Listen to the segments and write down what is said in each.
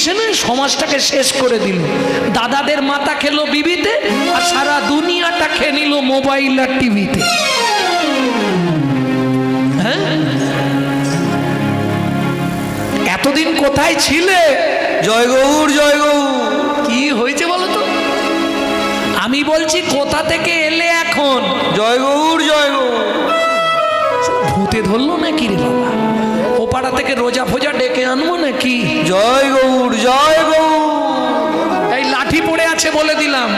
এসে না সমাজটাকে শেষ করে দিল। দাদাদের মাথা খেলো বিবিতে, আর সারা দুনিয়াটা খেয়ে নিল মোবাইল আর টিভিতে। হ্যাঁ, এতদিন কোথায় ছিলে? জয় গৌর জয় গৌর। কি হয়েছে বলো তো? আমি বলছি কোথা থেকে এলে এখন? জয় গৌর জয় গৌর। ভূতে ধরলো নাকি রে বাবা? ও পাড়া থেকে রোজা ফোজা ডেকে আনবো নাকি? জয় গৌর জয় গৌর। এই লাঠি পড়ে আছে বলে দিলাম,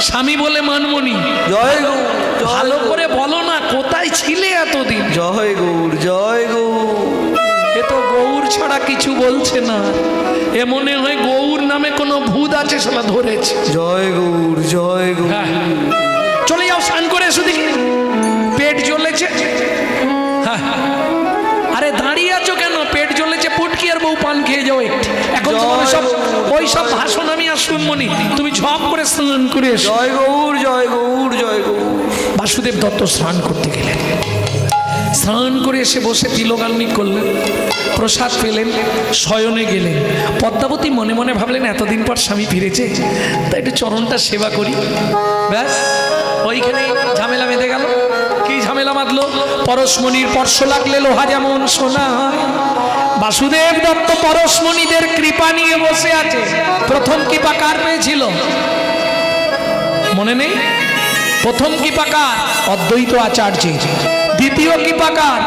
স্বামী বলে মানমনি। জয় গৌর। ভালো করে বলো না, কোথায় ছিলে এতদিন? জয় গৌর জয় গৌর। এ তো গৌর ছাড়া কিছু বলছে না। এ মনে হয় গৌর নামে কোনো ভূত আছে, সেটা ধরেছে। জয় গৌর জয় গৌর। হ্যাঁ, চলে যাও, স্নান করে এসো দেখি। পেট জ্বলেছে। হ্যাঁ, আরে দাঁড়িয়ে আছো কেন? পেট জ্বলেছে, পুটকি আর বউ পান খেয়ে যাও একটু। এখন তোমার সব ওই সব ভাষণ আমি আর শুনবো নি, তুমি ঝপ করে স্নান করে এসো। জয় গৌর জয় গৌর জয় গৌর। বাসুদেব দত্ত স্নান করতে গেলেন। স্নান করে এসে বসে তিলগান্নি করলেন, প্রসাদ পেলেন, শয়নে গেলেন। পদ্মাবতী মনে মনে ভাবলেন এতদিন পর স্বামী ফিরেছে, তাই একটু চরণটা সেবা করি। ব্যাস, ওইখানে ঝামেলা বেঁধে গেল। কি ঝামেলা বাঁধলো? পরশমণির স্পর্শ লাগলে লোহা যেমন সোনা হয়। বাসুদেব দত্ত পরশমণিদের কৃপা নিয়ে বসে আছে। প্রথম কৃপা কার পেয়েছিল মনে নেই? প্রথম কৃপা কার? অদ্বৈত আচার্যের। দ্বিতীয় কৃপা কার?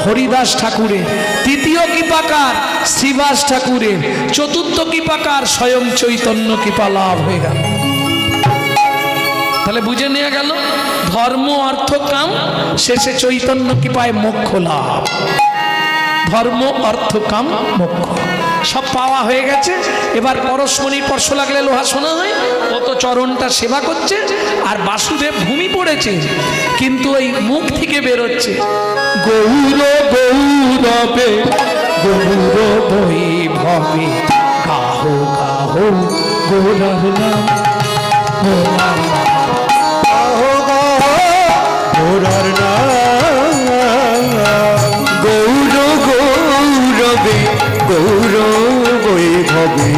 হরিদাস ঠাকুরের। তৃতীয় কৃপা কার? শ্রীবাস ঠাকুরের। চতুর্থ কৃপা কার? স্বয়ং চৈতন্য কৃপা লাভ হয়ে গেল। তাহলে বুঝে নেওয়া গেল ধর্ম অর্থ কাম, শেষে চৈতন্য কৃপায় মোক্ষ লাভ। ধর্ম অর্থ কাম মোক্ষ সব পাওয়া হয়ে গেছে। এবার পরশমণির স্পর্শ লাগলে লোহা শোনা হয়, ও তো চরণটা সেবা করছে। আর বাসুদেব ভূমি পড়েছে, কিন্তু ওই মুখ থেকে বেরোচ্ছে গৌর গৌরবে গৌর বৈভবে গাহো গাহো গৌরব নাম গৌরার নাম। গৌর গৌরবে গৌর বৈভবে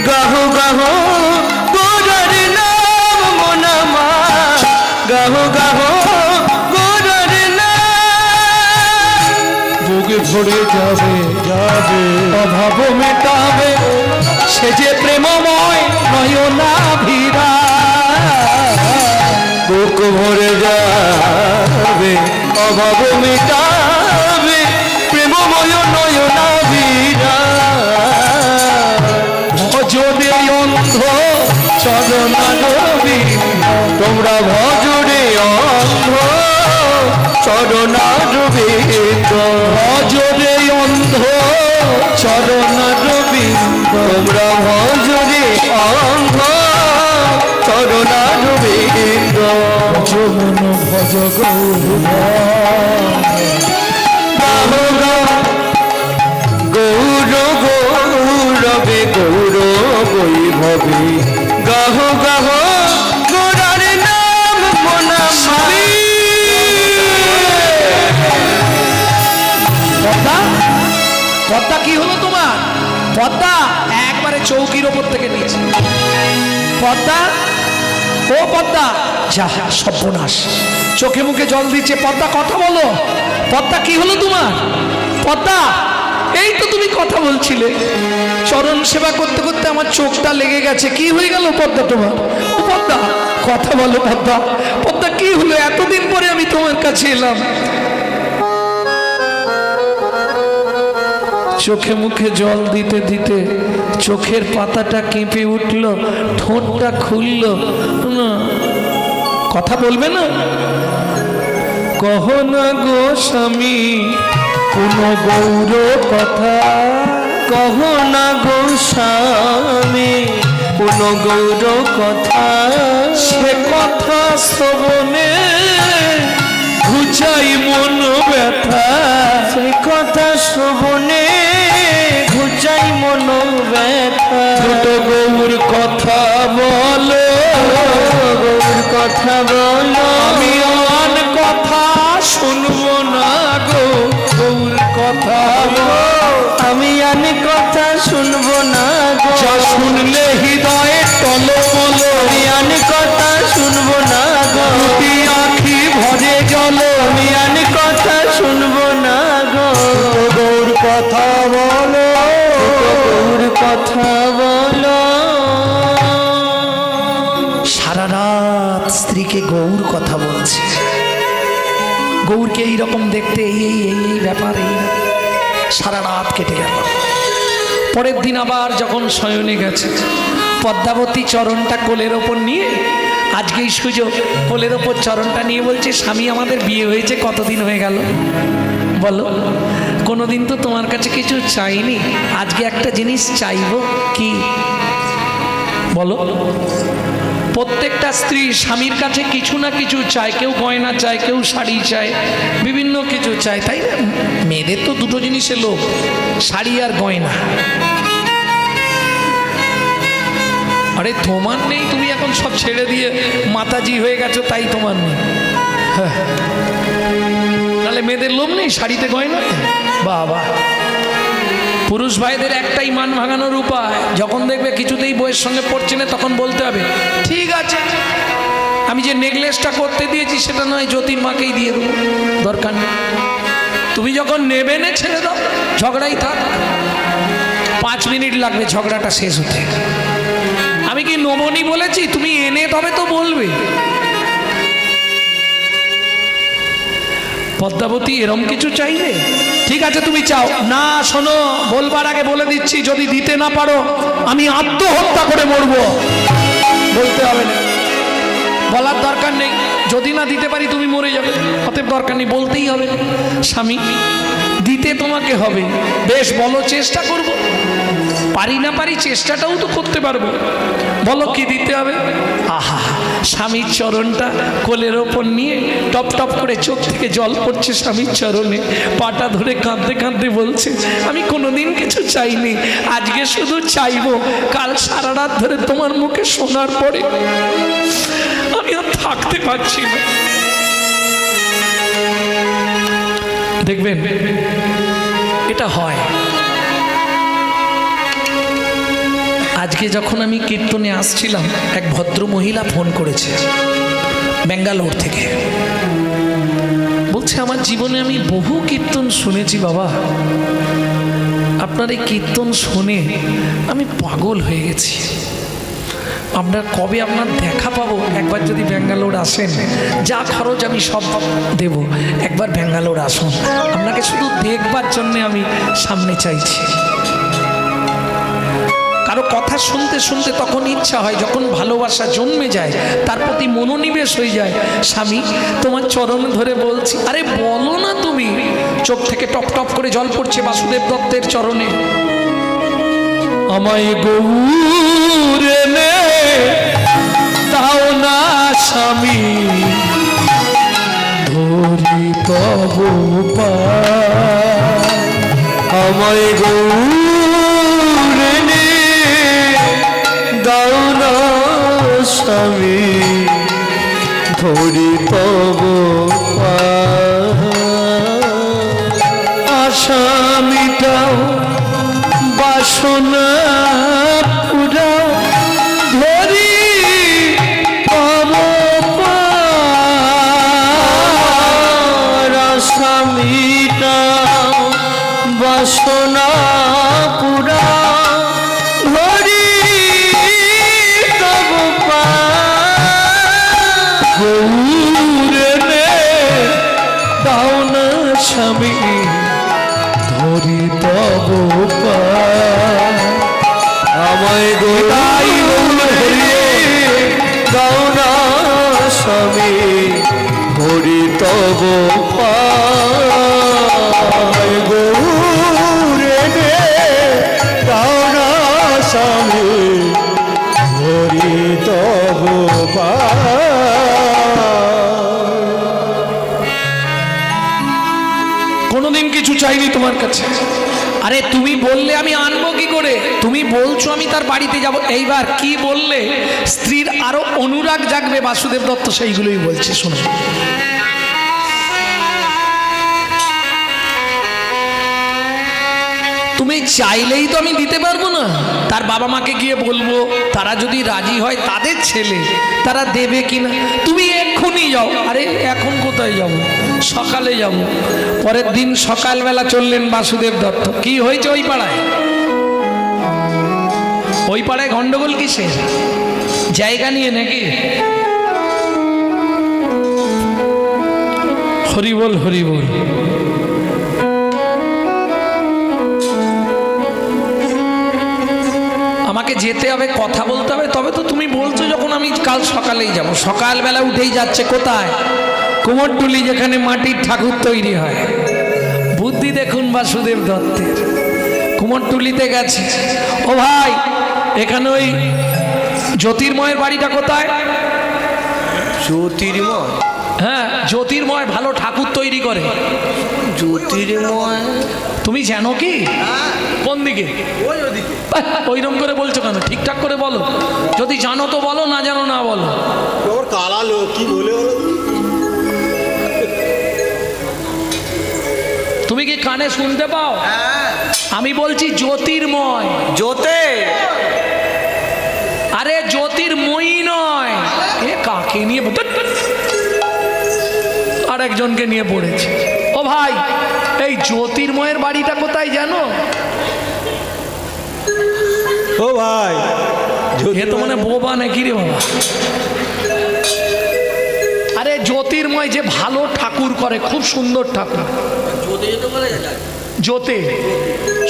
গাহ গাহ গৌরার নাম মনামা। গাহ গাহ গৌরার নাম। বুকে ভরে যাবে যাবে অভাব মেটাবে, সে যে প্রেমময় নয়নাভিরা। বুক ভরে যাবে অভাব মেটাবে, প্রেমময় নয়নাভিরা। ভজরে অন্ধ চরণারবি, তোমরা ভজরে অন্ধ চরণারবি। ভজরে অন্ধ চরণারবি, তোমরা ভজরে অন্ধ চরণারবি। যমন ভজ গৌর গৌর গৌরবে গৌর বৈভবে গাহ গাহ গৌরার নাম মনামা। পদ্মা, পদ্মা কি হলো তোমার? পদ্মা একবারে চৌকির ওপর থেকে নিয়েছে। পদ্মা, ও পদ্মা, যা সর্বনাশ, চোখে মুখে জল দিচ্ছে। পদ্মা কথা বলো। পদ্মা কি হলো তোমার? পদ্মা, এই তো তুমি কথা বলছিলে, চরণ সেবা করতে করতে আমার চোখটা লেগে গেছে। কি হয়ে গেল পদ্মা তোমার? ও পদ্মা কথা বলো। পদ্মা, পদ্মা কি হলো? এতদিন পরে আমি তোমার কাছে এলাম। চোখে মুখে জল দিতে দিতে চোখের পাতাটা কেঁপে উঠল, ঠোঁটটা খুলল। কথা বলবে না? কহ না গো স্বামী কোন গৌর কথা, কহ না গো স্বামী কোন গৌর কথা। সে কথা শ্রবণে ঘুচাই মন ব্যথা। সে কথা শ্রবণে ঘুচাই মন ব্যথা। ছোট গৌর কথা বলো, গৌর কথা বলো। আমি অন কথা শুনবো না গো, গৌর কথা বলো। আমি আনি কথা কথা শুনবো না গো, যা শুনলে হৃদয়ে টলমল, মিয়ান কথা শুনবো না গো, দুটি আঁখি ভরে জল, মিয়ান কথা শুনবো না গো, গৌর কথা বলো, গৌর কথা বলো। সারা রাত স্ত্রীকে গৌর কথা বলছে। গৌরকে এইরকম দেখতে এই ব্যাপার, এই সারা রাত কেটে গেল। পরের দিন আবার যখন শয়নে গেছে, পদ্মাবতী চরণটা কোলের ওপর নিয়ে, আজকেই সুযোগ, কোলের ওপর চরণটা নিয়ে বলছে, স্বামী আমাদের বিয়ে হয়েছে কতদিন হয়ে গেল বলো, কোনোদিন তো তোমার কাছে কিছু চাইনি, আজকে একটা জিনিস চাইবো, কি বলো। প্রত্যেকটা স্ত্রী স্বামীর কাছে কিছু না কিছু চায়, কেউ গয়না চায়, কেউ শাড়ি চায়, বিভিন্ন কিছু চায়, তাই না? মেয়েদের তো দুটো জিনিসের লোভ, শাড়ি আর গয়না। আরে তোমার নেই, তুমি এখন সব ছেড়ে দিয়ে মাতাজি হয়ে গেছো, তাই তোমার নেই। হ্যাঁ, তাহলে মেয়েদের লোভ নেই শাড়িতে গয়না? বাবা, পুরুষ ভাইদের একটাই মান ভাঙানোর উপায়, যখন দেখবে কিছুতেই বইয়ের সঙ্গে পড়ছে না, তখন বলতে হবে, ঠিক আছে আমি যে নেকলেসটা করতে দিয়েছি সেটা নয় জ্যোতির মাকেই দিয়ে দেবো, দরকার নেই। তুমি যখন নেবে না ছেড়ে দাও, ঝগড়াই থাক, 5 মিনিট লাগবে ঝগড়াটা শেষ হতে। আমি কি নবনী বলেছি? তুমি এনে তবে তো বলবে। পদ্মাবতী এরম কিছু চাইবে? ঠিক আছে তুমি চাও না, শোনো বলবার আগে বলে দিচ্ছি, যদি দিতে না পারো আমি আত্মহত্যা করে মরবো, বলতে হবে না, বলার দরকার নেই। যদি না দিতে পারি তুমি মরে যাবে, অতএব দরকার নেই, বলতেই হবে। স্বামী দিতে তোমাকে হবে, বেশ বলো, চেষ্টা করব, পারি না পারি চেষ্টাটাও তো করতে পারবো, বলো কি দিতে হবে। আহা, স্বামীর চরণটা কোলের ওপর নিয়ে টপ টপ করে চোখ থেকে জল পড়ছে স্বামীর চরণে, পাটা ধরে কাঁদতে কাঁদতে বলছে, আমি কোনোদিন কিছু চাইনি, আজকে শুধু চাইবো, কাল সারা রাত ধরে তোমার মুখে শোনার পরে আমি আর থাকতে পারছি না। দেখবেন এটা হয়। আজকে যখন আমি কীর্তনে আসছিলাম, এক ভদ্র মহিলা ফোন করেছে ব্যাঙ্গালোর থেকে, বলছে আমার জীবনে আমি বহু কীর্তন শুনেছি বাবা, আপনার এই কীর্তন শুনে আমি পাগল হয়ে গেছি, আপনার কবে আপনার দেখা পাবো, একবার যদি ব্যাঙ্গালোর আসেন, যা খরচ আমি সব দেব, একবার ব্যাঙ্গালোর আসুন, আপনাকে শুধু দেখবার জন্যে আমি সামনে চাইছি। কারো কথা শুনতে শুনতে তখন ইচ্ছা হয়, যখন ভালোবাসা জন্মে যায়, তার প্রতি মনোনিবেশ হয়ে যায়, স্বামী তোমার চরণ ধরে বলছি, আরে বলো না তুমি। চোখ থেকে টপ টপ করে জল পড়ছে বাসুদেব দত্তের চরণে, আমায় গৌর এনে দাও না স্বামী, ধরি তব পায়, আমায় গৌর এনে দাও না স্বামী, ধরি তব আশা মিটাও, বাসনা পুরাও, ধরি তব আশা মিটাও, বাসনা পুরাও, ধরি তব গৌর এনে দাও না স্বামী, ধরি তব আমায় গোলাই দাও না স্বামী, ধরি তব গৌর এনে দাও না স্বামী, ধরি তব কোনোদিন কিছু চাইনি তোমার কাছে। আরে তুমি বললে আমি আনবো কি করে? তুমি বলছো আমি তার বাড়িতে যাব, এইবার কি বললে স্ত্রীর আরো অনুরাগ জাগবে, বাসুদেব দত্ত সেইগুলোই বলছে, শোনো। তুমি চাইলেই তো আমি দিতে পারবো না। তার বাবা মাকে গিয়ে বলবো, তারা যদি রাজি হয়, তাদের ছেলে, তারা দেবে কিনা। তুমি এক্ষুনি যাও। আরে এখন কোথায় যাব? সকালে যাব। পরের দিন সকালবেলা চললেন বাসুদেব দত্ত। কি হয়েছে ওই পাড়ায়? ওই পাড়ায় গন্ডগোল কিসের? জায়গা নিয়ে নাকি? হরিবল হরিবল। আমাকে যেতে হবে, কথা বলতে হবে। তবে তো তুমি বলছো যখন, আমি কাল সকালেই যাব। সকালবেলা উঠেই যাচ্ছে কোথায়? কুমোরটুলি, যেখানে মাটির ঠাকুর তৈরি হয়। বুদ্ধি দেখুন বাসুদেব দত্তের। কুমোরটুলিতে গেছে। ও ভাই, এখানে ওই জ্যোতির্ময়ের বাড়িটা কোথায়? জ্যোতির্ময়? হ্যাঁ, জ্যোতির্ময় ভালো ঠাকুর তৈরি করে। জ্যোতির্ময় তুমি জানো কি? কোন দিকে? ওইরকম করে বলছো কেন? ঠিকঠাক করে বলো। যদি জানো তো বলো, না জানো না বলো। ওর কালা লোক কি বলে বলো। তুমি কি কানে শুনতে পাও? আমি বলছি জ্যোতির্ময়। জ্যোতে? আরে জ্যোতির্ময়ী নয়। এ কাকে নিয়ে আর একজনকে নিয়ে পড়েছে। ও ভাই, এই জ্যোতির্ময়ের বাড়িটা কোথায় জানো? ও ভাই, এ তো মানে বোবা নাকি রে বাবা? আরে জ্যোতির্ময় যে ভালো ঠাকুর করে, খুব সুন্দর ঠাকুর। জ্যোতি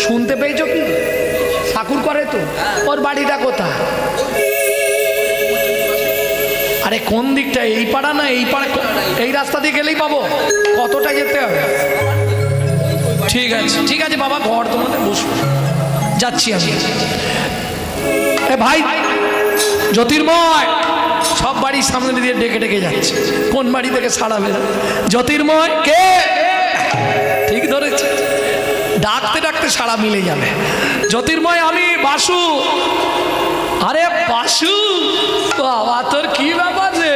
শুনতে পেয়েছো কি? ঠাকুর করে তো। ওর বাড়িটা কোথায়? আরে কোন দিকটা? এই পাড়া না এই পাড়া? এই রাস্তা দিয়ে গেলেই পাবো। কতটা যেতে হবে? ঠিক আছে ঠিক আছে বাবা, ঘর তোমাদের বসো, যাচ্ছি আমি। এ ভাই জ্যোতির্ময়, সব বাড়ির সামনে দিয়ে ডেকে ডেকে যাচ্ছে। কোন বাড়ি থেকে সাড়া বের? জ্যোতির্ময় কে? ঠিক ধরেছে, ডাকতে ডাকতে সাড়া মিলে যাবে। জ্যোতির্ময়, আমি বাসু। আরে বাসু, বাবা তোর কি ব্যাপার রে?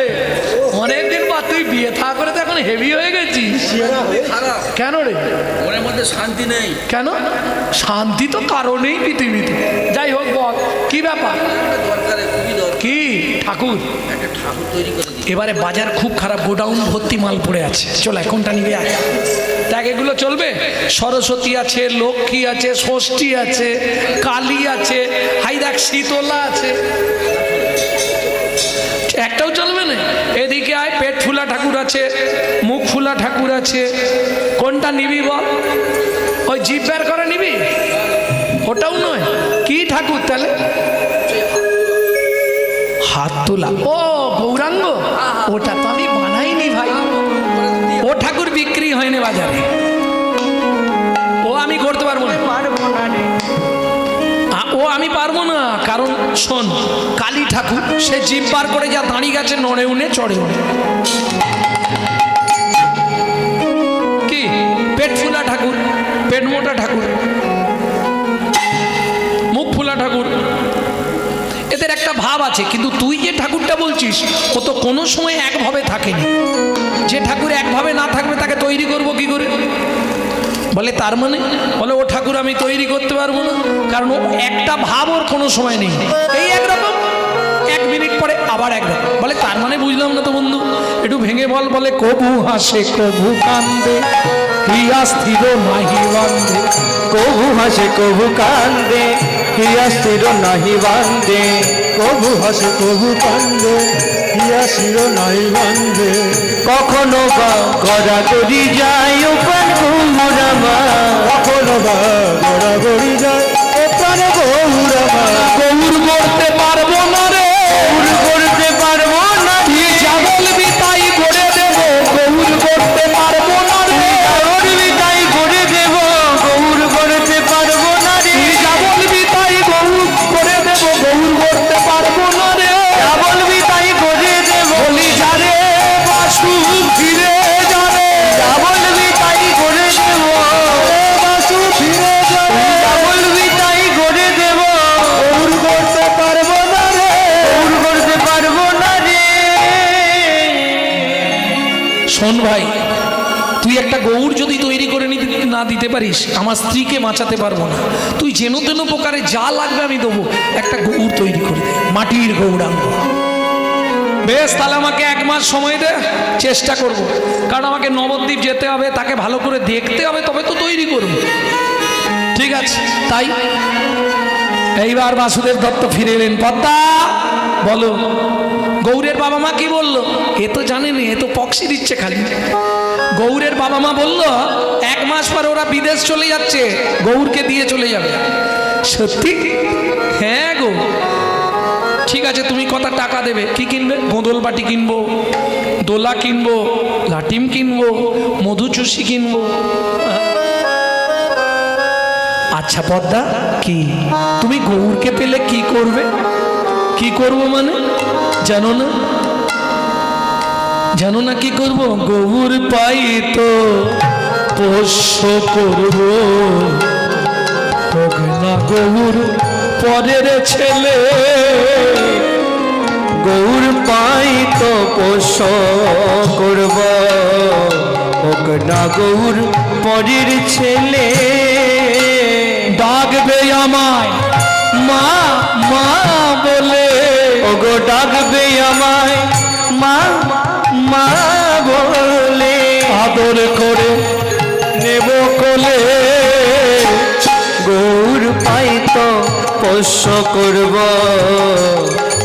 অনেকদিন পর তুই বিয়ে থা করে তো এখন হেভি হয়ে গেছিস। কেন রে? মনের মধ্যে শান্তি নেই। কেন? শান্তি তো কারণেই পৃথিবীতে। যাই হোক বল, কি ব্যাপার? দরকারে খুবই দরকার কি ঠাকুর? একটা ঠাকুর তৈরি করে দিই। এবারে বাজার খুব খারাপ, গোডাউন ভর্তি মাল পড়ে আছে। চল কোনটা নিবে আয়। দেখ এগুলো চলবে? সরস্বতী আছে, লক্ষ্মী আছে, ষষ্ঠী আছে, কালী আছে, হাই দেখ শীতলা আছে। একটাও চলবে না? এদিকে আয়, পেট ফুলা ঠাকুর আছে, মুখ ফুলা ঠাকুর আছে। কোনটা নিবি বল? ওই জিভ বের করে নিবি? ওটাও নয়। কি ঠাকুর তাহলে? হাত তোলা। ও গৌরাঙ্গ, ওটা তো আমি বানাইনি ভাই। ও ঠাকুর বিক্রি হয়নি বাজারে, ও আমি করতে পারবো না। ও আমি পারবো না, কারণ শোন, কালী ঠাকুর সে জিভ বার করে যা দাঁড়িয়ে গেছে, নড়ে উনে চড়ে উনে। কি পেট ফুলা ঠাকুর, পেট মোটা ঠাকুর, মুখ ফুলা ঠাকুর, এদের একটা ভাব আছে। কিন্তু তুই যে ঠাকুরটা বলছিস, ও তো কোনো সময় একভাবে থাকেনি। যে ঠাকুর একভাবে না থাকবে তাকে তৈরি করবো কি করে? বলে তার মানে? বলে ও ঠাকুর আমি তৈরি করতে পারবো না, কারণ ও একটা ভাব ওর কোনো সময় নেই। এই একরকম, এক মিনিট পরে আবার একরকম। বলে তার মানে বুঝলাম না তো বন্ধু, একটু ভেঙে বল। বলে কবু হাসে কবু কান্দে, হিয়া স্থির নাহি বান্ধে। কবু হাসে কবু কান্দে, হিয়া স্থির নাহি বান্ধে। কবু হাসে কবু কান্দে, হিয়া শির নাই বান্ধে। কখনো বা গড়াগড়ি যায় ও প্রাণ গৌরামা। কখনো বা গড়াগড়ি যায় ও প্রাণ গৌরামা। গৌর করতে পারবো না রে, গৌর করতে পারবো না রে। যা বলবি তাই করে দেবো। গৌর করতে পারবো না রে, গৌরবি তাই করে দেব। গৌর করতে পারবো না রে। যা বলবি তাই গৌর করে দেবো। গৌর করতে পারবো না রে, যা বলবি তাই করে দেব। বলি যারে বাসু ফিরে যাবে। যা বলবি তাই করে দেব। বাসু ফিরে যাবে। যা বলবি তাই করে দেব। গৌর করতে পারবো না রে। গৌর করতে পারবো না রে। শোন ভাই, তুই একটা গৌর যদি তৈরি করে নিতে না দিতে পারিস আমার স্ত্রীকে বাঁচাতে পারবো না, তুই যেন তেন প্রকারে যা লাগবে আমি দেবো, একটা গৌর তৈরি করে দে, মাটির গৌরাঙ্গ। বেশ, তাহলে আমাকে 1 মাস সময় দে, চেষ্টা করব, কারণ আমাকে নবদ্বীপ যেতে হবে, তাকে ভালো করে দেখতে হবে, তবে তো তৈরি করব। ঠিক আছে, তাই এইবার বাসুদেব দত্ত ফিরে এলেন। পদ্মা বলো, গৌরের বাবা মা কি বললো? এ তো জানেনি, এ তো পক্সি দিচ্ছে খালি। গৌরের বাবা মা বলল 1 মাস পর ওরা বিদেশ চলে যাচ্ছে, গৌরকে দিয়ে চলে যাবে। সত্যি? হ্যাঁ গো। ঠিক আছে, তুমি কত টাকা দেবে? কি কিনবে? গোদল বাটি কিনবো, দোলা কিনবো, লাটিম কিনবো, মধুচুষি কিনবো। আচ্ছা পদ্মা, কি তুমি গৌরকে পেলে কি করবে? কি করব মানে জানো না? জানো না কি করব? গৌর পাই তো পোষ্য করব, হোক না গৌর পরের ছেলে। গৌর পাই তো পোষ করব, হোক না গৌর পরের ছেলে। ডাকবে আমায় মা মা বলে, ওগো ডাকবে আমায় মা মা বলে। আদর করে নেব কোলে, গৌর পাই তো পোষ করব,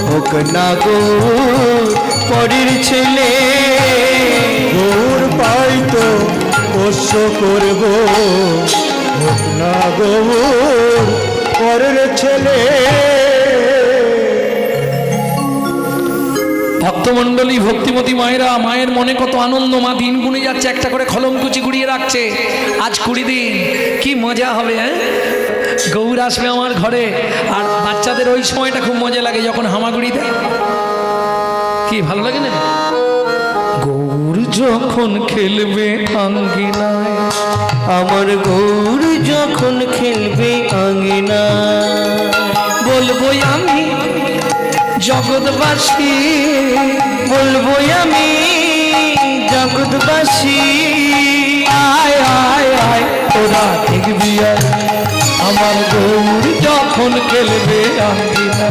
হোক না গৌর পরের ছেলে। গৌর পাই তো পোষ্য করব, হোক না গৌর পরের ছেলে। ভক্তমণ্ডলী, ভক্তিমতী মায়েরা, মায়ের মনে কত আনন্দ, মা দিন গুনে যাচ্ছে, একটা করে খলমকুচি গুড়িয়ে রাখছে। আজ 20 দিন, কি মজা হবে। হ্যাঁ, গৌর আসবে আমার ঘরে, আর বাচ্চাদের ওই সময়টা খুব মজা লাগে যখন হামাগুড়ি দেয়, কি ভালো লাগে না? গৌর যখন খেলবে আঙ্গিনায়, আমার গৌর যখন খেলবে আঙ্গিনা, বলবো আমি জগৎবাসী, বলবো আমি জগৎবাসী। আয় আয় আয় তোরা দেখবি আয়, আমার গৌর যখন খেলবে আঙ্গিনা।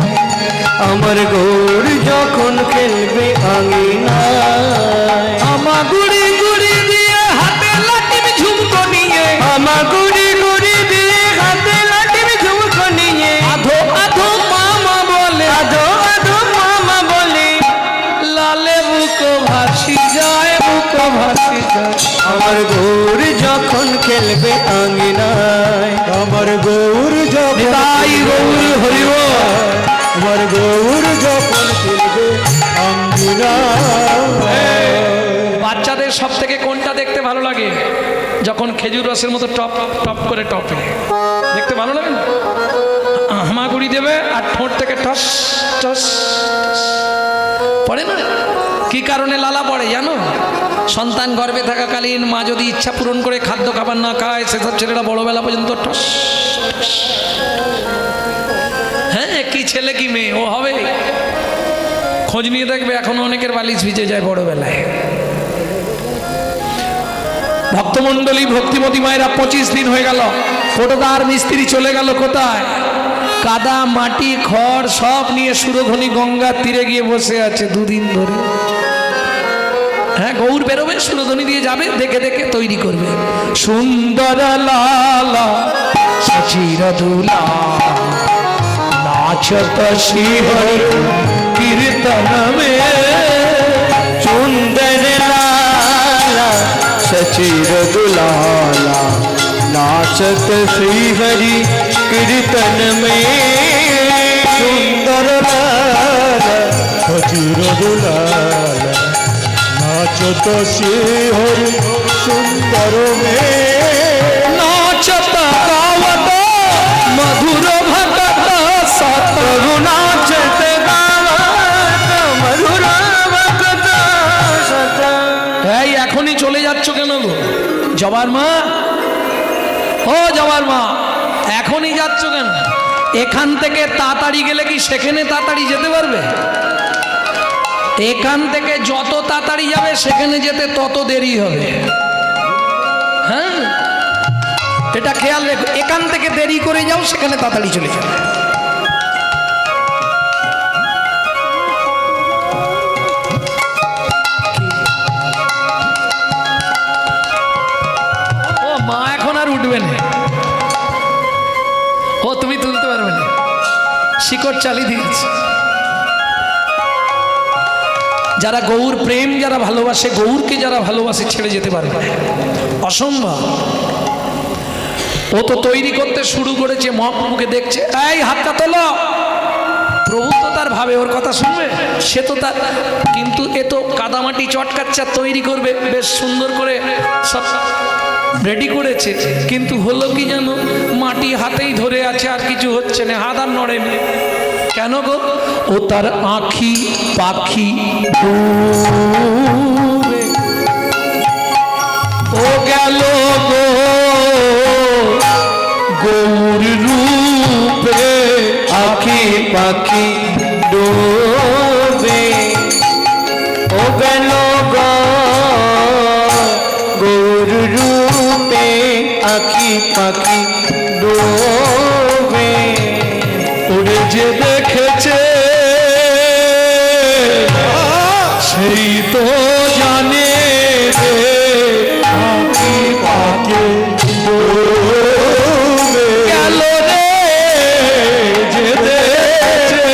আমার গৌর যখন খেলবে আঙ্গিনায়, আমার গুড়ি গুড়ি দিয়ে হাতে লাঠিম ঝুমকো নিয়ে, আমার গুড়ি গুড়ি দিয়ে হাতে লাঠিম ঝুমকো নিয়ে, আধো আধো মামা বলে, আধো আধো মামা বলে, লালে বুকো ভাসি যায়, বুকো ভাসি যায়। আমার গৌর যখন খেলবে আঙ্গিনায়, আমার গৌর যখন তাই গৌর হরিব, আমার গৌর যখন খেলবে আঙ্গিনা। বাচ্চাদের সব থেকে কোনটা দেখতে ভালো লাগে? যখন খেজুর রসের মতো টপ টপ করে টপে, দেখতে ভালো লাগে না? হামাগুড়ি দেবে আর ঠোঁট থেকে টস টস পড়ে না? কি কারণে লালা পড়ে জানো? সন্তান গর্ভে থাকাকালীন মা যদি ইচ্ছা পূরণ করে খাদ্য খাবার না খায়, সেসব ছেলেরা বড়বেলা পর্যন্ত টস টস। হ্যাঁ, কি ছেলে কি মেয়ে ও হবে, খোঁজ নিয়ে দেখবে, এখনো অনেকের বালিশ ভিজে যায় বড়বেলায়। ভক্তমণ্ডলী, ভক্তিমতী মায়েরা, 25 দিন হয়ে গেল, ফটোদার মিস্ত্রি চলে গেল কোথায়? কাদা মাটি খড় সব নিয়ে সুরধনী গঙ্গার তীরে গিয়ে বসে আছে 2 দিন ধরে। হ্যাঁ, গৌর বেরোবে, সুরধনী দিয়ে যাবে, দেখে দেখে তৈরি করবে। সুন্দর লালা সচির দুলা নাচত শিহর কীর্তন মে, সুন্দর লালা सचिर दुलाला नाचत श्री हरि कीर्तन में। सुंदर लाला सचिर दुलाला नाचत श्री हरि सुंदर में। नाचत गावत मधुर भगत सतरु नाचत गावत मधुर भगत सत। এই এখনই চলে যাচ্ছ কেন গো জবার মা? ও জবার মা, এখনই যাচ্ছ কেন? এখান থেকে তাড়াতাড়ি গেলে কি সেখানে তাড়াতাড়ি যেতে পারবে? এখান থেকে যত তাড়াতাড়ি যাবে সেখানে যেতে তত দেরি হবে। হ্যাঁ, এটা খেয়াল রেখো, এখান থেকে দেরি করে যাও, সেখানে তাড়াতাড়ি চলে যাও। ও মা এখন আর উঠবে না, ও তুমি তুলতে পারবে না, শিকড় চালিয়ে দিয়েছে। যারা গৌর প্রেম যারা ভালোবাসে, গৌরকে যারা ভালোবাসে, ছেড়ে যেতে পারবে না, অসম্ভব। ও তো তৈরি করতে শুরু করেছে, মহাপ্রভুকে দেখছে, এই হাতটা তোলো। প্রভু তো তার ভাবে, ওর কথা শুনবে, সে তো তার, কিন্তু এ তো কাদামাটি চটকাচ্ছা তৈরি করবে, বেশ সুন্দর করে সব রেডি করেছে, কিন্তু হলো কি জানো, মাটি হাতেই ধরে আছে, আর কিছু হচ্ছে না, হাত আর নড়েনি। কেন গো? ও তার আঁখি পাখি ডুবে ও গেল গো গৌর রূপে, আখি পাখি ডোবে ও গেল গো গৌর রূপে, আখি পাখি ডোবে। ওরে যে দেখেছে সেই তো জানে রে, আঁখি পাখি ডোবে গেল রে যে দেখেছে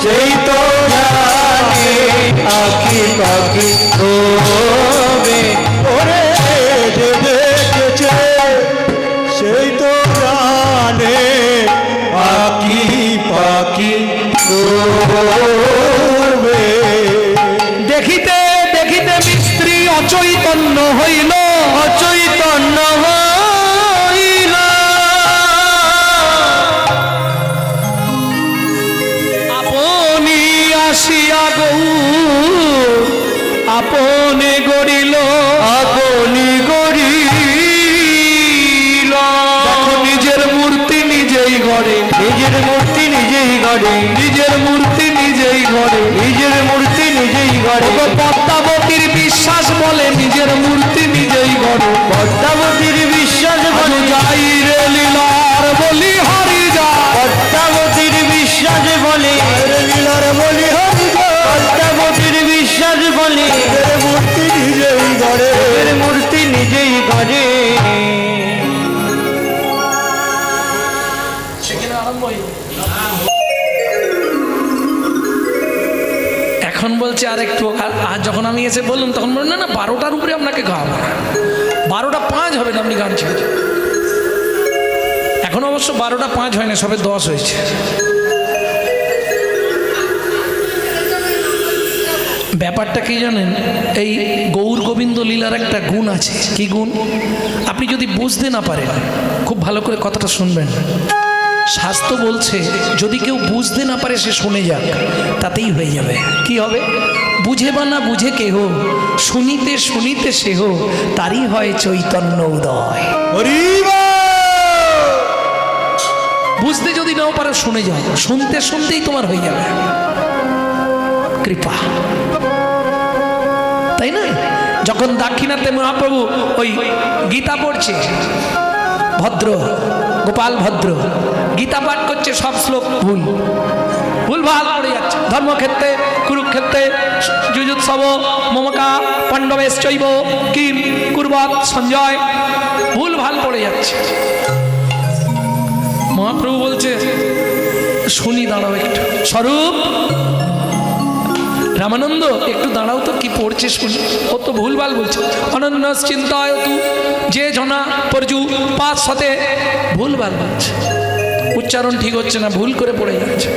সেই তো জানে, আখি পাখি ডোবে। ওরে যে দেখেছে সেই তো জানে, আঁখি পাখি ডোবে। দেখিতে দেখিতে মিস্ত্রি অচৈতন্য হইল, অচৈতন্য হইল আপনি আসিয়া গৌর আপনে গড়িল, আপনি গড়িল। দেখো নিজের মূর্তি নিজেই গড়ে, নিজের মূর্তি নিজেই গড়ে, নিজের মূর্তি নিজেই গড়ে। নিজের মূর্তি নিজেই গড়ে। ওগো পদ্মাবতীর বিশ্বাস বলে নিজের মূর্তি নিজেই গড়ে, পদ্মাবতীর বিশ্বাস আজও বলে, যাই রে লীলার বলি হরি যা, পদ্মাবতীর বিশ্বাস বলে, লীলার বলি হরি গো, পদ্মাবতীর বিশ্বাস বলে, নিজের মূর্তি নিজেই গড়ে। নিজের মূর্তি নিজেই গড়ে। এখন বলছে আর একটু, আর যখন আমি এসে বললাম তখন বললাম না না 12টার উপরে আপনাকে গাওয়াবো না, 12:05 হবে না, আপনি গান ছেড়ে দিন। এখন অবশ্য 12:05 হয় না, সবে 10 হয়েছে। ব্যাপারটা কি জানেন, এই গৌর গোবিন্দ লীলার একটা গুণ আছে। কি গুণ? আপনি যদি বুঝতে না পারেন, খুব ভালো করে কথাটা শুনবেন। শাস্ত্র বলছে যদি কেউ বুঝতে না পারে সে শুনে যাক, তাতেই হয়ে যাবে। কি হবে? বুঝে বা না বুঝে কেহ, শুনিতে শুনিতে সেহ, তারই হয় চৈতন্য উদয়। হরি বল। বুঝতে যদি নাও পারো শুনে যাও, শুনতে শুনতেই তোমার হয়ে যাবে। কৃপা, তাই না? যখন দাক্ষিণাত্যে মহাপ্রভু ওই গীতা পড়ছে, ভদ্র গোপাল ভদ্র গীতা পাঠ করছে, সব শ্লোক ভুল ভুলভাল পড়ে যাচ্ছে। ধর্মক্ষেত্রে, কুরুক্ষেত্রে, যুযুৎসব, মমকা, পাণ্ডবেশ্চৈব কিম কুর্বৎ সঞ্জয়, ভুলভাল পড়ে যাচ্ছে। মহাপ্রভু বলছে শুনি, দাঁড়াও একটু। স্বরূপ, রামানন্দ একটু দাঁড়াও তো, কি পড়ছে শুনি। ও তো ভুলভাল বলছে। অনন্য চিন্তায় তু যে জনা পরজু পাঁচ সাথে, ভুলভাল বলছে, উচ্চারণ ঠিক হচ্ছে না, ভুল করে পড়ে যাচ্ছে।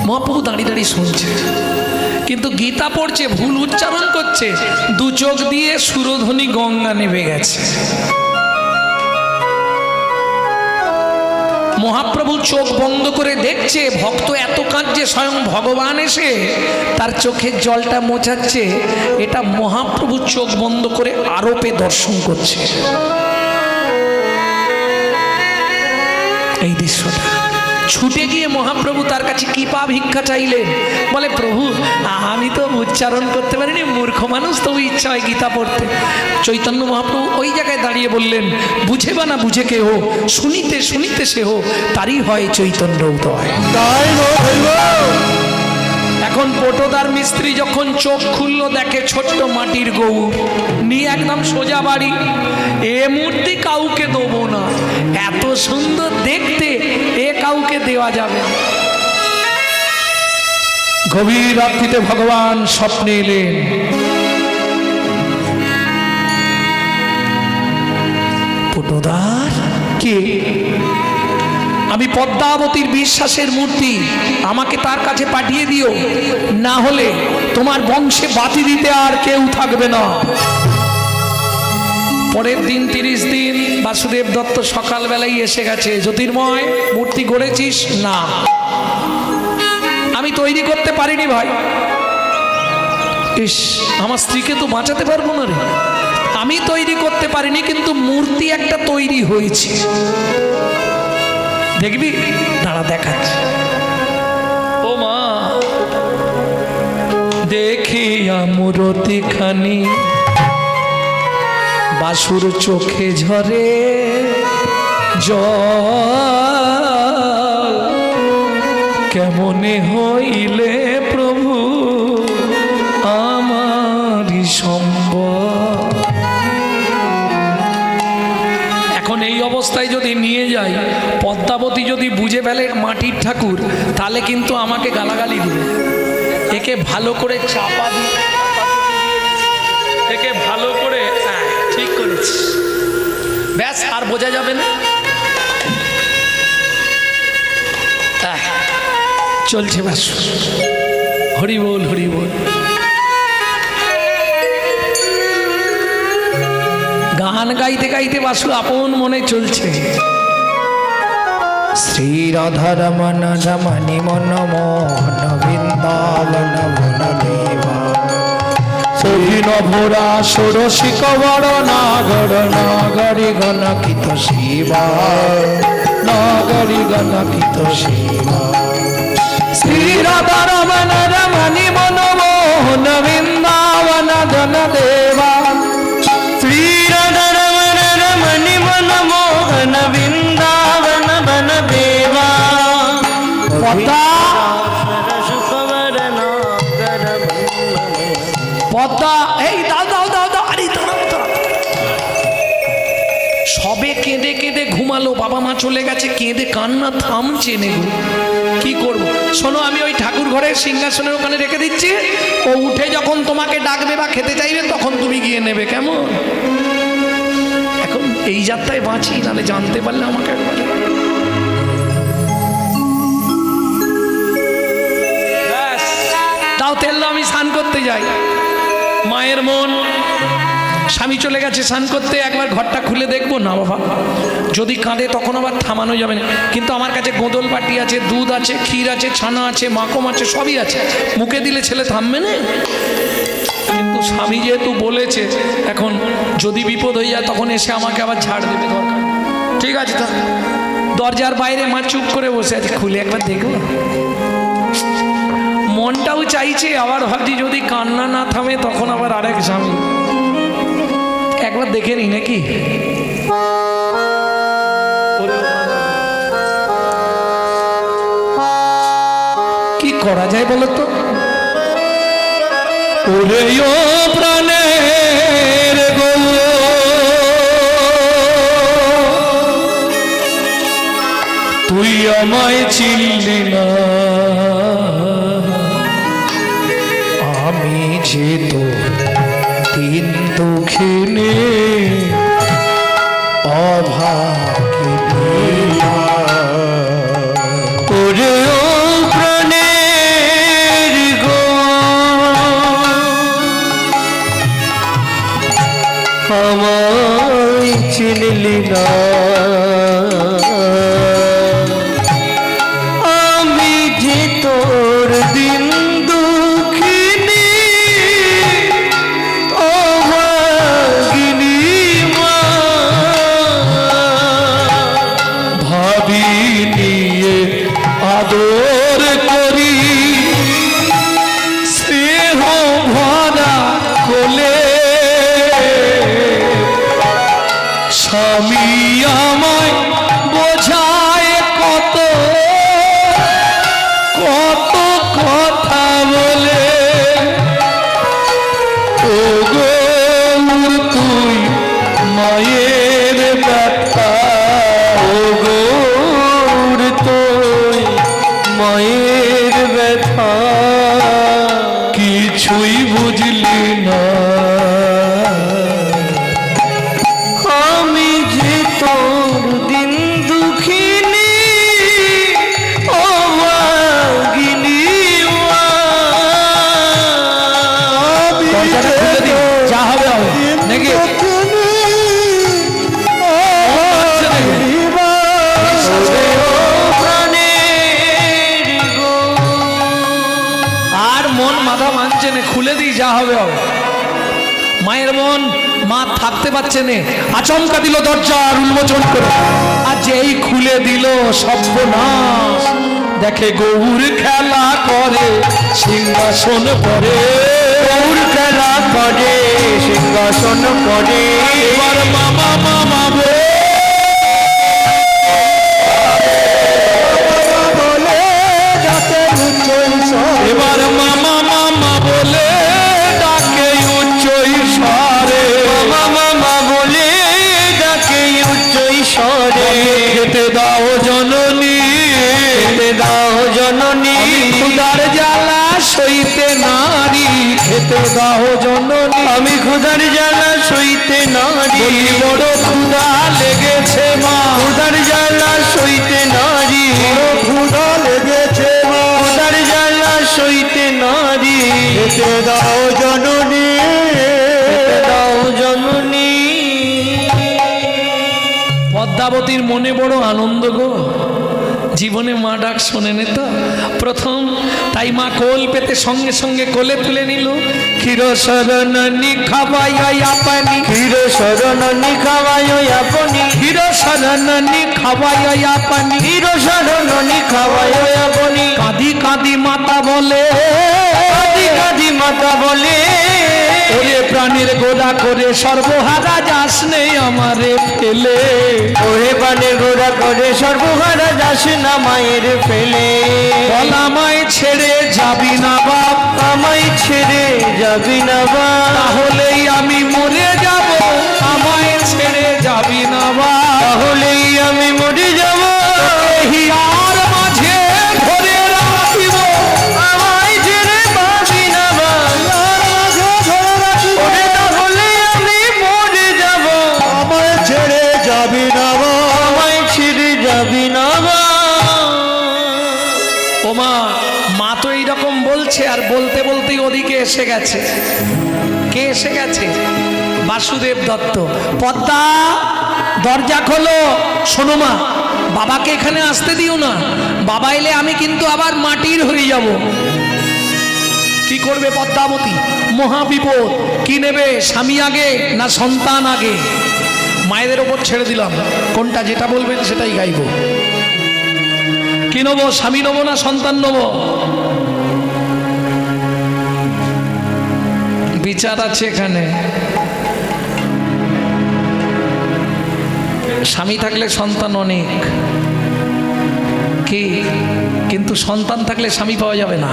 মহাপ্রভু দাঁড়িয়ে দাঁড়িয়ে শুনছে, কিন্তু গীতা পড়ছে, ভুল উচ্চারণ করছে, দু চোখ দিয়ে সুরধ্বনি গঙ্গা নেমে গেছে। মহাপ্রভু চোখ বন্ধ করে দেখছে, ভক্ত এত কাঁদছে, স্বয়ং ভগবান এসে তার চোখের জলটা মোছাচ্ছে। এটা মহাপ্রভু চোখ বন্ধ করে আরোপে দর্শন করছে। এই দৃশ্যটা ছুটে গিয়ে মহাপ্রভু তার কাছে কৃপা ভিক্ষা চাইলেন। বলে প্রভু আমি তো উচ্চারণ করতে পারিনি, মূর্খ মানুষ, তবু ইচ্ছা হয় গীতা পড়তে। চৈতন্য মহাপ্রভু ওই জায়গায় দাঁড়িয়ে বললেন, বুঝে বা না বুঝে কে হো, শুনিতে শুনিতে সে হো, তারই হয় চৈতন্য উদয়। তাই গো হইল। এখন পটোদার মিস্ত্রি যখন চোখ খুললো, দেখে ছোট্ট মাটির গৌর নিয়ে একদম সোজা বাড়ি। এ মূর্তি কাউকে দেবো না, এত সুন্দর দেখতে, এ কাউকে দেওয়া যাবে না। গভীর রাত্রিতে ভগবান স্বপ্নে এলেন। পটোদার কে? আমি পদ্মাবতীর বিশ্বাসের মূর্তি, আমাকে তার কাছে পাঠিয়ে দিও, না হলে তোমার বংশে বাতি দিতে আর কেউ থাকবে না। পরের দিন 30 দিন বাসুদেব দত্ত সকালবেলায় এসে গেছে। জ্যোতির্ময় মূর্তি গড়েছিস? না, আমি তৈরি করতে পারিনি ভাই। ইস, আমার স্ত্রীকে তো বাঁচাতে পারবো না রে। আমি তৈরি করতে পারিনি, কিন্তু মূর্তি একটা তৈরি হয়েছে, দেখবি, দাঁড়া দেখাচ্ছে। ও মা, দেখিয়া মূরতি খানি বাসুর চোখে ঝরে জল, কেমনে হইলে প্রভু আমারি সম্বল। এখন এই অবস্থায় যদি নিয়ে যাই, পদ্মাবতী যদি বুঝে ফেলে মাটির ঠাকুর, তাহলে কিন্তু আমাকে গালাগালি দিবে। একে ভালো করে চাপা দিয়ে, একে ভালো করে, হ্যাঁ ঠিক করেছি, ব্যাস আর বোঝা যাবে না। চলছে ব্যাস, হরি বল হরি বল। গান গাইতে গাইতে বাসু আপন মনে চলছে। শ্রী রাধা রমন রমণি মন মোহন বৃন্দাবন বন দেবা, সহিন ভোরা ষোড়শী কবর নাগর নাগরী গণকিত শিবা, নাগরী গণকিত শিবা। শ্রী রাধা রমন রমণি মন মোহন বৃন্দাবন ধন দেবা, শ্রী রাধা রমণ রমণি মন মোহন বৃন্দাবন বন দেবা, পদ্মা পদ্মা, এই দাও দাও দাও দাও, আরে দাঁড়াও দাঁড়াও। সবে কেঁদে কেঁদে ঘুমালো, বাবা মা চলে গেছে, কেঁদে কান্না থামছে নেগু, কি করব? শোনো, আমি ওই ঠাকুর ঘরের সিংহাসনের ওখানে রেখে দিচ্ছি, ও উঠে যখন তোমাকে ডাকবে বা খেতে চাইবে তখন তুমি গিয়ে নেবে, কেমন? এখন এই যাত্রায় বাঁচি, নাহলে জানতে পারলে আমাকে একবার। ব্যাস, দাও তেল দাও, আমি স্নান করতে যাই। মায়ের মন, স্বামী চলে গেছে স্নান করতে, একবার ঘরটা খুলে দেখবো না বাবা, যদি কাঁদে তখন আবার থামানো যাবে না। কিন্তু আমার কাছে গোদল বাটি আছে, দুধ আছে, ক্ষীর আছে, ছানা আছে, মাখন আছে, সবই আছে, মুখে দিলে ছেলে থামবে না। কিন্তু স্বামী যেহেতু বলেছে, এখন যদি বিপদ হয়ে যায় তখন এসে আমাকে আবার ছাড় দেবে, দরকার ঠিক আছে। তা দরজার বাইরে মা চুপ করে বসে আছে, খুলে একবার দেখবো। মনটাও চাইছে, আবার ভাবছি যদি কান্না না থামে তখন আবার আরেক স্বামী, একবার দেখে নি নাকি। কি করা যায় বলো তো? ওরে ও প্রাণের গো, তুই আমায় চিনলি না, আমি যে তো দিন দুঃখিনী অভাগিনী। ওরে ও প্রাণের গো, আমায় চিনলি না, আমি যে তোর দিন দুঃখিনী অভাগিনী মা। ভাবি নিয়ে পাচ্ছে না, খুলে দিই, যা হবে হবে। মায়ের মন, মা থাকতে পারছে না, আচমকা দিল দরজার উন্মোচন করে, আর যেই খুলে দিল সর্বনাশ, দেখে গৌর খেলা করে সিংহাসন পরে, গৌর খেলা করে সিংহাসন করে। এবার মামা মামা বলে যাতে উচ্চ এবার মামা মামা বলে ডাকে উচ্চ ঈশ্বরে, মামা মামা বলে ডাকে উচ্চ ঈশ্বরে। খেতে দাও জননী, খেতে দাও জননী, ক্ষুধার জ্বালা সইতে নারী, খেতে দাও জননী, আমি ক্ষুধার জ্বালা সইতে নারী। বলি বড় ক্ষুধা লেগেছে মা, ক্ষুধার জ্বালা সইতে নারী, ক্ষুধা লেগেছে মা, ক্ষুধার জ্বালা সইতে নারী। খেতে দাও জননী, খেতে দাও জননী। পদ্মাবতীর মনে বড় আনন্দ গো, জীবনে মা ডাক শোনেনি তো প্রথম, তাই মা কোল পেতে সঙ্গে সঙ্গে কোলে তুলে নিল। ক্ষীর শরণী খাবাই আপনি, ক্ষীর শরণী খাওয়ায় আপনি, ক্ষীর শরণী খাবাই আপনি, ক্ষীর শরণী খাওয়ায় আপনি। কাঁদি কাঁদি মাতা বলে, কাঁদি কাঁদি মাতা বলে, ওরে প্রাণের গোলা করে সর্বহারা যাস নেই আমারে ফেলে, ওরে পানে গোড়া করে সর্বহারা যাস না মায়ের ফেলে। বল আমায় ছেড়ে যাবি না বাপ, আমায় ছেড়ে যাবি না বাপ, তাহলেই আমি মরে যাব, আমায় ছেড়ে যাবি না বাপ, তাহলেই আমি মরে যাব। হিয়ার মাঝে ধরে রাখিব, আমায় ছেড়ে পাবি না বাপ, ওরে তাহলে আমি মরে যাব। আমায় ছেড়ে যাবি না মা, আমায় ছেড়ে যাবি না বাপ। ও মা, মা তো এইরকম বলছে, আর বলতে বলতেই ওদিকে এসে গেছে। কে এসে গেছে? বাসুদেব দত্ত। পদ্মা, দরজা খোলো। শোনো মা, বাবাকে এখানে আসতে দিও না, বাবা এলে আমি কিন্তু আবার মাটির হয়ে যাব। কি করবে পদ্মাবতী? মহা বিপদ। কি নেবে, স্বামী আগে না সন্তান আগে? মায়েদের ওপর ছেড়ে দিলাম, কোনটা যেটা বলবেন সেটাই গাইব। কি নেবো, স্বামী নেবো না সন্তান নেবো? বিচার আছে এখানে। স্বামী থাকলে সন্তান অনেক, কি কিন্তু সন্তান থাকলে স্বামী পাওয়া যাবে না।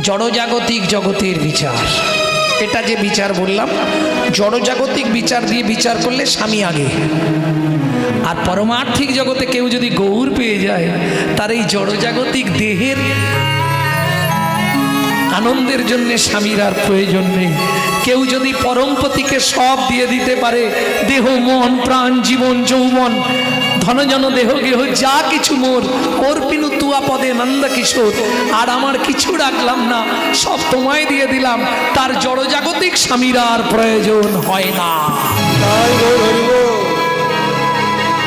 জড়জাগতিক জগতের বিচার, এটা যে বিচার বললাম, জড়জাগতিক বিচার দিয়ে বিচার করলে স্বামী আগে। আর পরমার্থিক জগতে কেউ যদি গৌর পেয়ে যায়, তার এই জড়জাগতিক দেহের আনন্দের জন্য স্বামীর আর প্রয়োজন নেই। কেউ যদি পরমপতিকে সব দিয়ে দিতে পারে, দেহ মন প্রাণ জীবন যৌবন ধনজন দেহ গেহ যা কিছু মোর, অর্পিনু তুয়া পদে নন্দ কিশোর, আর আমার কিছু রাখলাম না, সব তোমায় দিয়ে দিলাম, তার জড়জাগতিক স্বামীর আর প্রয়োজন হয় না। তাই বলব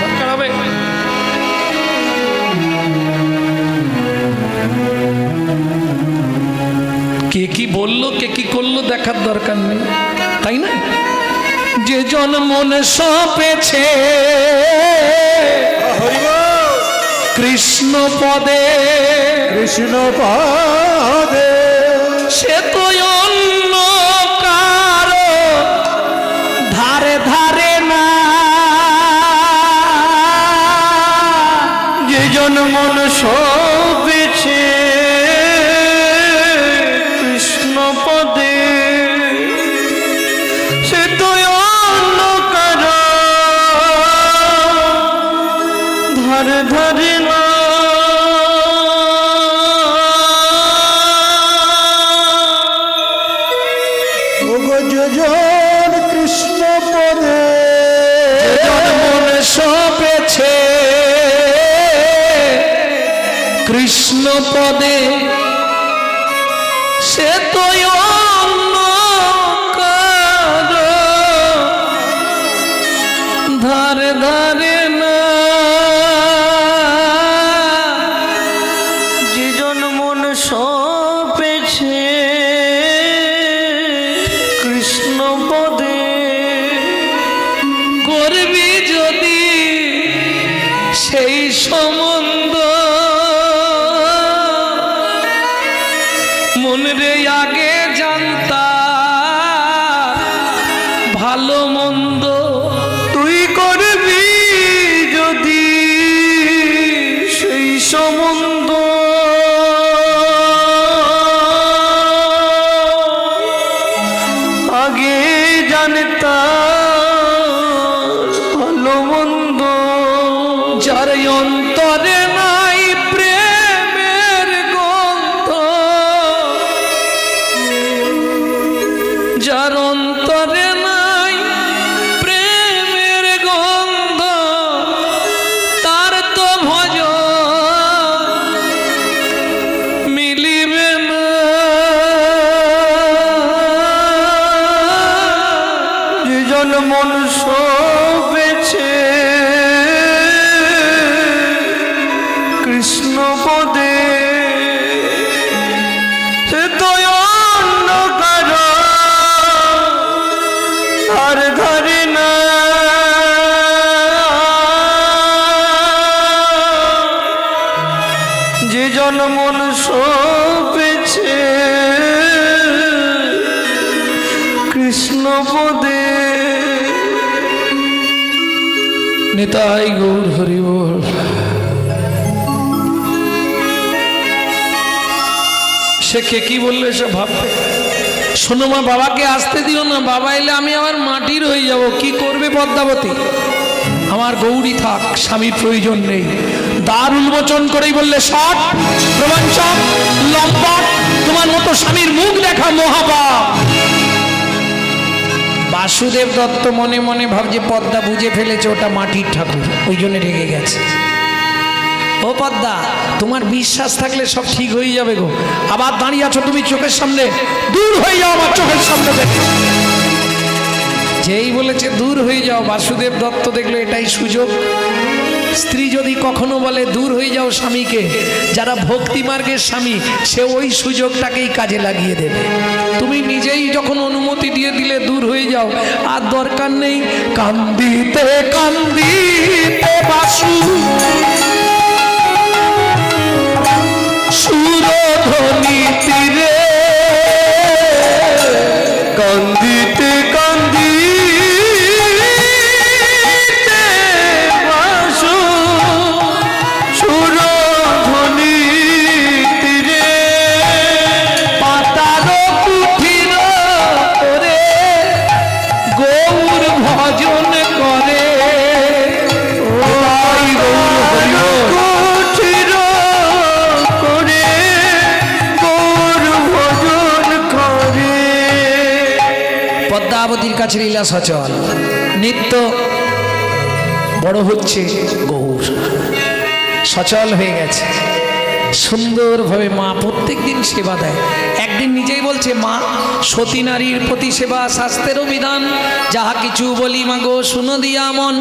দরকার হবে। কে কি বললো, কে কি করলো দেখার দরকার নেই, তাই না? যে জন মনে সপেছে কৃষ্ণ পদে, কৃষ্ণ পাদে, সে তো অন্য কারো ধারে ধারে না। যে জন মন সপেছে কৃষ্ণ পদে, সে তো অন্য কারো ধারে ধারে না। ওগো যোজন কৃষ্ণ পদে, মন সপেছে কৃষ্ণ পদে, সে তো অন্য কারো ধারে ধারে না। যে জন মন সপে সম্বন্ধ মন রে আগে জানতা ভালো মন্দ তুই করবি যদি সেই সম্বন্ধ আগে জানতা ভালো মন্দ যার অন্তরে নাই প্রেমের গন্ধ যার অন্তরে নাই প্রেমের গন্ধ তার তো ভজ মিলিবে না যেজন মন শোভেছে কৃষ্ণ পদে সে তো অন্য কারো আর ধরে না যেজন মন শোভেছে কৃষ্ণ পদে নিতাই গৌর হরি বল। সে কে কি বললে সে ভাববে। শোনো মা, বাবাকে আসতে দিও না, বাবা এলে আমি আবার মাটির হয়ে যাব। কি করবে পদ্মাবতী? আমার গৌরী থাক, স্বামীর প্রয়োজন নেই। দ্বার উন্মোচন করেই বললে শট প্রবঞ্চক লম্পট, তোমার মতো স্বামীর মুখ দেখা মহাপাপ। বাসুদেব দত্ত মনে মনে ভাবছে পদ্মা বুঝে ফেলেছে ওটা মাটির ঠাকুর, ওই জন্য রেগে গেছে। ও পদ্মা, তোমার বিশ্বাস থাকলে সব ঠিক হয়ে যাবে গো। আবার দাঁড়িয়ে আছো তুমি চোখের সামনে, দূর হয়ে যাও আমার চোখের সামনে থেকে। যেই বলেছে দূর হয়ে যাও, বাসুদেব দত্ত দেখলো এটাই সুযোগ। স্ত্রী যদি কখনো বলে দূর হয়ে যাও স্বামীকে, যারা ভক্তি মার্গের স্বামী সে ওই সুযোগটাকেই কাজে লাগিয়ে দেবে। তুমি নিজেই যখন অনুমতি দিয়ে দিলে দূর হয়ে যাও, আর দরকার নেই কান্দিতে কান্দিতে বাসু সুরধ্বনি তীরে কান্দিতে কান্দিতে বাসু সুরধ্বনি তীরে পাতার কুঠির করে গৌর ভজন করে। ওই গৌর হরি বল। কুঠির করে গৌর ভজন করে। পদ্মাবতীর কাছে লীলা সচল, নিত্য বড় হচ্ছে গৌর, সচল হয়ে গেছে সুন্দরভাবে। মা প্রত্যেক দিন সেবা দেয়। একদিন নিজেই বলছে, মা সতী নারীর প্রতি সেবা শাস্ত্রেরও বিধান, যাহা কিছু বলি মাগো শুনো দিয়া মন।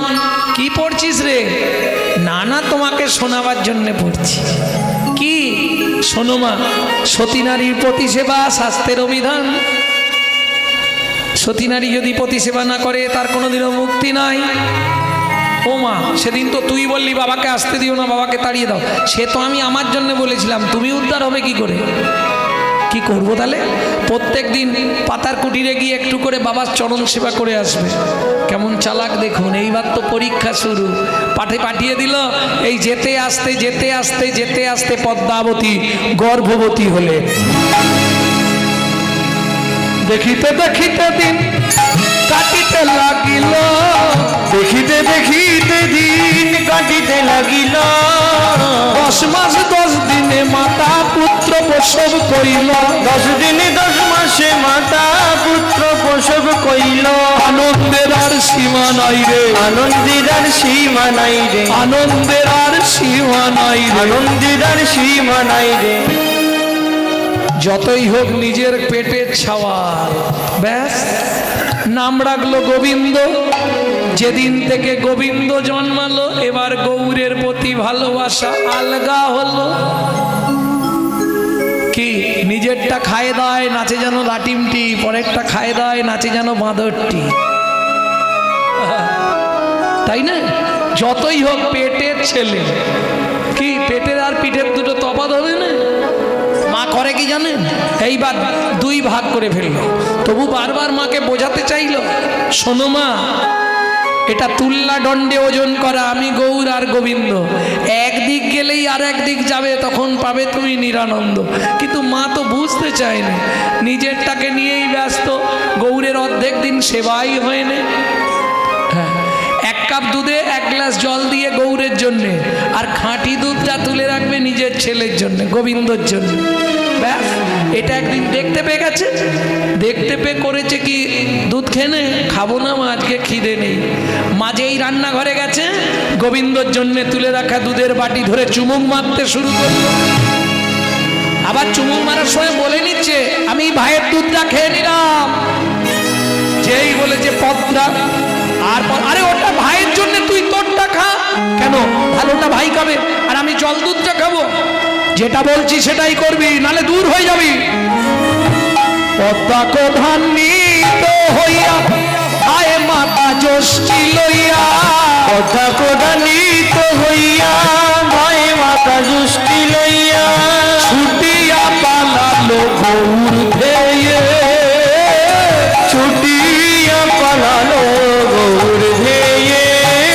কি পড়ছিস রে? না না, তোমাকে শোনাবার জন্যে পড়ছি। কি? শোনো মা, সতী নারীর প্রতি সেবা শাস্ত্রেরও বিধান। সতী নারী যদি প্রতি সেবা না করে তার কোনোদিনও মুক্তি নাই। ও মা, সেদিন তো তুই বললি বাবাকে আসতে দিও না, বাবাকে তাড়িয়ে দাও। সে তো আমি আমার জন্য বলেছিলাম, তুমি উদ্ধার হবে কি করে? কি করবো তাহলে? প্রত্যেক দিন পাতার কুটিরে গিয়ে একটু করে বাবার চরণ সেবা করে আসবে। কেমন চালাক দেখুন। এইবার তো পরীক্ষা শুরু। পাঠিয়ে দিল। এই যেতে আসতে যেতে আসতে যেতে আসতে পদ্মাবতী গর্ভবতী হলে। দেখিতে দেখিতে দিন কাটিতে লাগিল, দেখিতে দেখিতে দিন কাটিতে লাগিল। 10 মাস 10 দিনে মাতা পুত্র প্রসব করিল। 10 দিনে 10 মাসে মাতা পুত্র প্রসব কইল। আনন্দের আর সীমা নাই রে, আনন্দের আর সীমা নাই রে, আনন্দের আর সীমা নাই রে। আনন্দের আর সীমা নাই রে। যতই হোক নিজের পেটের ছাওয়ার, ব্যাস নাম রাখলো গোবিন্দ। যেদিন থেকে গোবিন্দ জন্মালো, এবার গৌরের প্রতি ভালোবাসা আলগা হলো। কি নিজেরটা খায় দায় নাচে যেন লাটিমটি, পরেরটা খায় দায় নাচে যেন বাঁদরটি। তাই না? যতই হোক পেটের ছেলে, কি পেটের আর পিঠের দুটো তফাৎ হবে না? মা করে কি জানেন, এইবার দুই ভাগ করে ফেললো, তবু বারবার মাকে বোঝাতে চাইলো, শোনো মা, এটা তুল্লা দণ্ডে ওজন করা, আমি গৌর আর গোবিন্দ, একদিক গেলেই আর একদিক যাবে, তখন পাবে তুমি নিরানন্দ। কিন্তু মা তো বুঝতে চায়নি, নিজেরটাকে নিয়েই ব্যস্ত, গৌরের অর্ধেক দিন সেবাই হয় না। হ্যাঁ, এক কাপ দুধে এক গ্লাস জল দিয়ে গৌরের জন্যে, আর খাঁটি দুধটা তুলে রাখবে নিজের ছেলের জন্য, গোবিন্দর জন্য। ব্যাস, এটা একদিন দেখতে পেয়ে গেছে, দেখতে পেয়ে করেছে কি, দুধ খেয়ে খাবো না মা, আজকে খিদে নেই। মাঝেই রান্নাঘরে গেছে, গোবিন্দর জন্য তুলে রাখা দুধের বাটি ধরে চুমুক মারতে শুরু করলো। আবার চুমুক মারার সময় বলে নিচ্ছে, আমি ভাইয়ের দুধটা খেয়ে নিলাম। যেই বলেছে পদ্মা, আর আরে ওটা ভাইয়ের জন্য, তুই তোরটা খা। কেন? ভালোটা ভাই খাবে, আর আমি জল দুধটা খাবো? যেটা বলছি সেটাই করবি, নালে দূর হয়ে যাবি। পদ্মা কোধান্বিত হইয়া আয় মাতা ষষ্ঠী লইয়া, কথা কোদানিত হইয়া ভয় মাতা জুষ্টি লইয়া ছুটিয়া পালালো গৌর